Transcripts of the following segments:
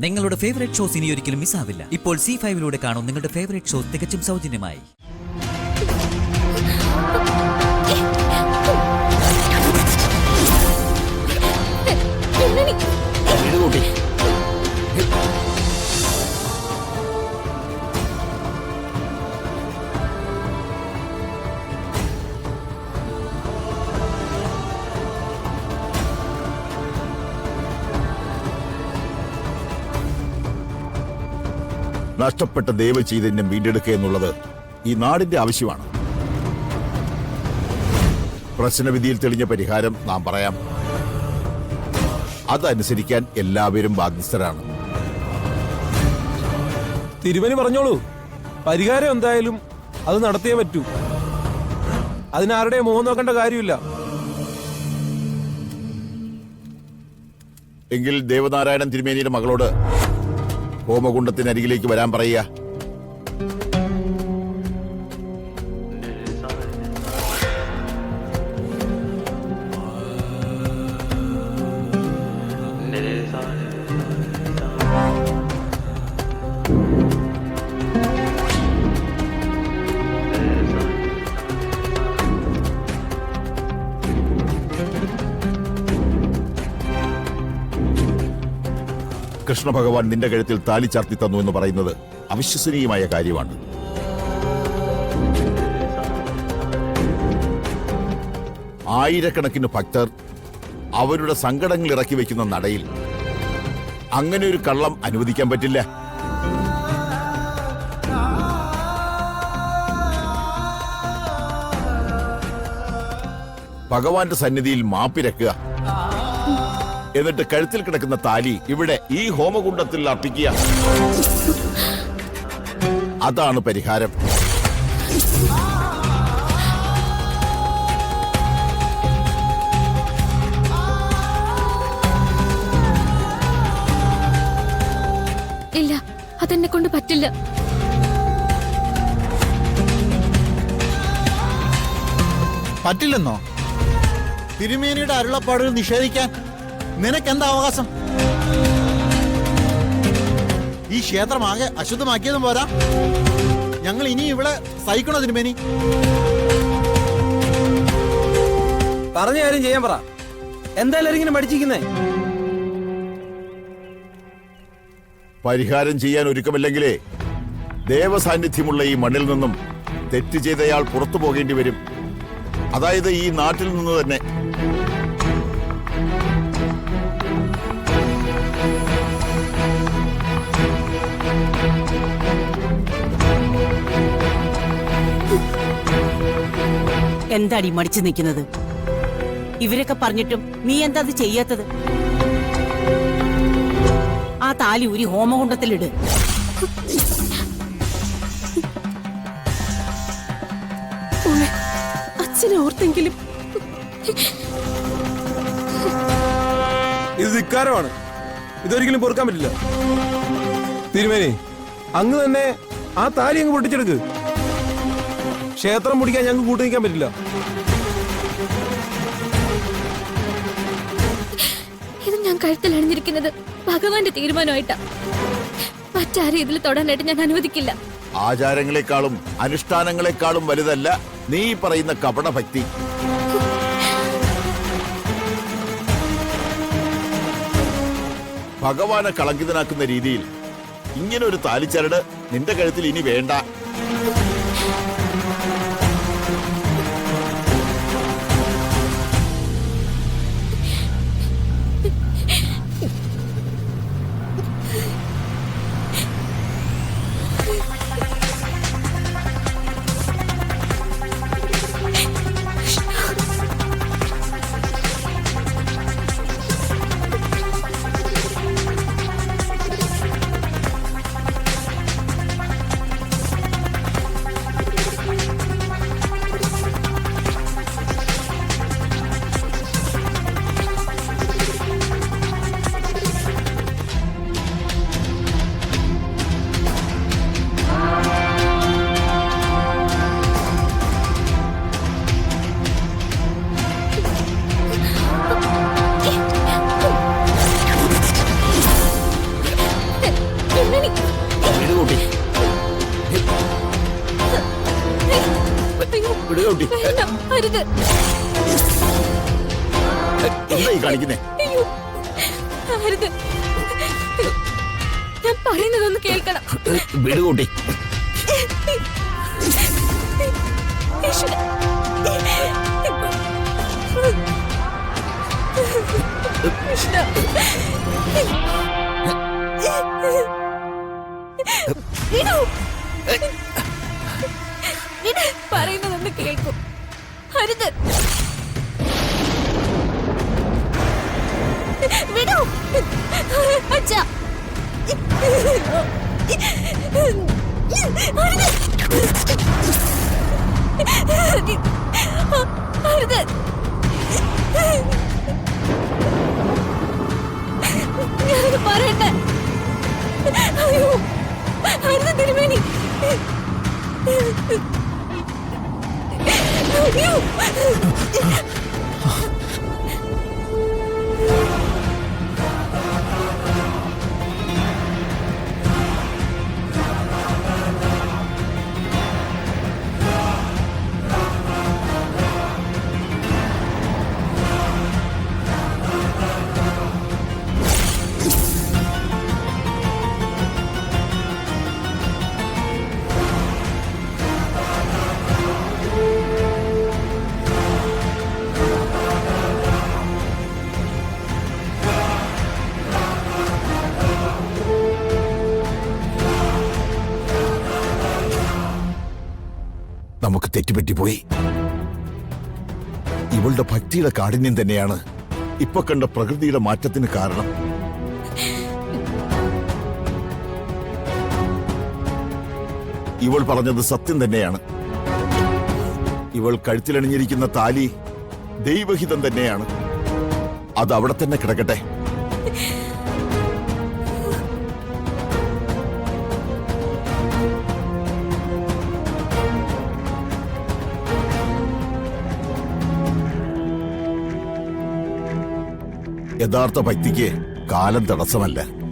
നിങ്ങളുടെ favourite shows ഇനി ഒരിക്കലും മിസ്സാവില്ല. ഇപ്പോൾ C5 കാണും നിങ്ങളുടെ ഫേവറേറ്റ് ഷോസ് തികച്ചും സൗജന്യമായി. നഷ്ടപ്പെട്ട ദൈവചൈതന്യം വീണ്ടെടുക്കുക എന്നുള്ളത് ഈ നാടിന്റെ ആവശ്യമാണ്. പ്രശ്നവിധിയിൽ തെളിഞ്ഞ പരിഹാരം നാം പറയാം. അതനുസരിക്കാൻ എല്ലാവരും ബാധ്യസ്ഥരാണ്. തിരുമേനി പറഞ്ഞോളൂ. പരിഹാരം എന്തായാലും അത് നടത്തിയേ പറ്റൂ. അതിനാരുടെ മുഖം നോക്കേണ്ട കാര്യമില്ല. എങ്കിൽ ദേവനാരായണൻ തിരുമേനിയുടെ മകളോട് ഹോമകുണ്ടത്തിനരികിലേക്ക് വരാൻ പറയുക. കൃഷ്ണഭഗവാൻ നിന്റെ കഴുത്തിൽ താലി ചാർത്തി തന്നു എന്ന് പറയുന്നത് അവിശ്വസനീയമായ കാര്യമാണ്. ആയിരക്കണക്കിന് ഭക്തർ അവരുടെ സങ്കടങ്ങൾ ഇറക്കി വയ്ക്കുന്ന നടയിൽ അങ്ങനെ ഒരു കള്ളം അനുവദിക്കാൻ പറ്റില്ല. ഭഗവാന്റെ സന്നിധിയിൽ മാപ്പിരക്കുക. എന്നിട്ട് കഴുത്തിൽ കിടക്കുന്ന താലി ഇവിടെ ഈ ഹോമകുണ്ടത്തിൽ അർപ്പിക്കുക. അതാണ് പരിഹാരം. ഇല്ല, അതെന്നെ കൊണ്ട് പറ്റില്ല. പറ്റില്ലെന്നോ? തിരുമേനിയുടെ അരുളപ്പാടുകൾ നിഷേധിക്കാൻ നിനക്കെന്താ അവകാശം? ഈ ക്ഷേത്രമാകെ അശുദ്ധമാക്കിയതും പോരാ, ഞങ്ങൾ ഇനി ഇവിടെ സഹിക്കണോ തിരുമേനി? പറഞ്ഞ കാര്യം ചെയ്യാൻ പറ. എന്തായാലും ഇങ്ങനെ മടിച്ചിരിക്കുന്നേ? പരിഹാരം ചെയ്യാൻ ഒരുക്കമില്ലെങ്കിലേ ദേവസാന്നിധ്യമുള്ള ഈ മണ്ണിൽ നിന്നും തെറ്റ് ചെയ്തയാൾ പുറത്തു പോകേണ്ടി വരും. അതായത് ഈ നാട്ടിൽ നിന്ന് തന്നെ. എന്താടി മടിച്ചു നിൽക്കുന്നത്? ഇവരൊക്കെ പറഞ്ഞിട്ടും നീ എന്താ അത് ചെയ്യാത്തത്? ആ താലി ഊരി ഹോമകുണ്ടത്തിലിട്. അച്ഛനെ ഓർത്തെങ്കിലും. ഇത് ധിക്കാരമാണ്. ഇതൊരിക്കലും പൊറുക്കാൻ പറ്റില്ല. തിരുമേനി, അങ്ങ് തന്നെ ആ താലി അങ്ങ് പൊട്ടിച്ചെടുക്ക്. ക്ഷേത്രം പൊടിക്കാൻ ഞങ്ങൾക്ക് കൂട്ടു നിൽക്കാൻ പറ്റില്ല. ഇത് ഞാൻ കഴുത്തിൽ അണിഞ്ഞിരിക്കുന്നത് ഭഗവാന്റെ തീരുമാനമായിട്ടാ. മറ്റാരും ഇതിൽ തൊടാനായിട്ട് ഞാൻ അനുവദിക്കില്ല. ആചാരങ്ങളെക്കാളും അനുഷ്ഠാനങ്ങളെക്കാളും വലുതല്ല നീ പറയുന്ന കപടഭക്തി. ഭഗവാനെ കളങ്കിതനാക്കുന്ന രീതിയിൽ ഇങ്ങനെ ഒരു താലിച്ചരട് നിന്റെ കഴുത്തിൽ ഇനി വേണ്ട. അരുത്. എന്തായി കാണിക്കുന്നേ? അയ്യോ, അരുത്. ഞാൻ പറയുന്നതൊന്ന് കേൾക്കണം. വിടുകൂട്ടി. ഈശ്വരാ. കൃഷ്ണ. വിടൂ. പറയുന്നതൊന്ന് കേൾക്കൂ. അരുത്. വിടൂ. അച്ഛാ. അരുത്. ഞാനത് പറയട്ടെ. അയ്യോ, അരുത് തിരുമേനി. അയ്യോ. നമുക്ക് തെറ്റുപറ്റിപ്പോയി. ഇവളുടെ ഭക്തിയുടെ കാഠിന്യം തന്നെയാണ് ഇപ്പൊ കണ്ട പ്രകൃതിയുടെ മാറ്റത്തിന് കാരണം. ഇവൾ പറഞ്ഞത് സത്യം തന്നെയാണ്. ഇവൾ കഴുത്തിലണിഞ്ഞിരിക്കുന്ന താലി ദൈവഹിതം തന്നെയാണ്. അത് അവിടെ തന്നെ കിടക്കട്ടെ. യഥാർത്ഥ ഭക്തിക്ക് കാലം തടസ്സമല്ല.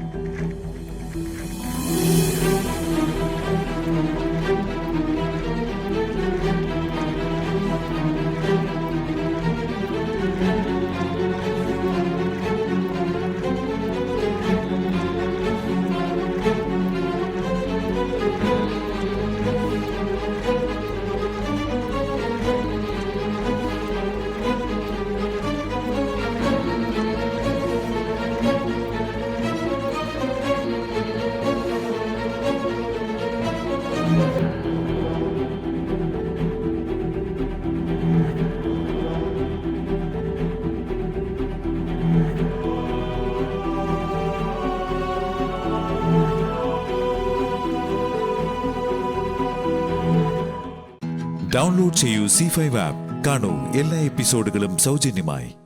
ഡൗൺലോഡ് ചെയ്യൂ C5 ആപ്പ്. കാണൂ എല്ലാ എപ്പിസോഡുകളും സൗജന്യമായി.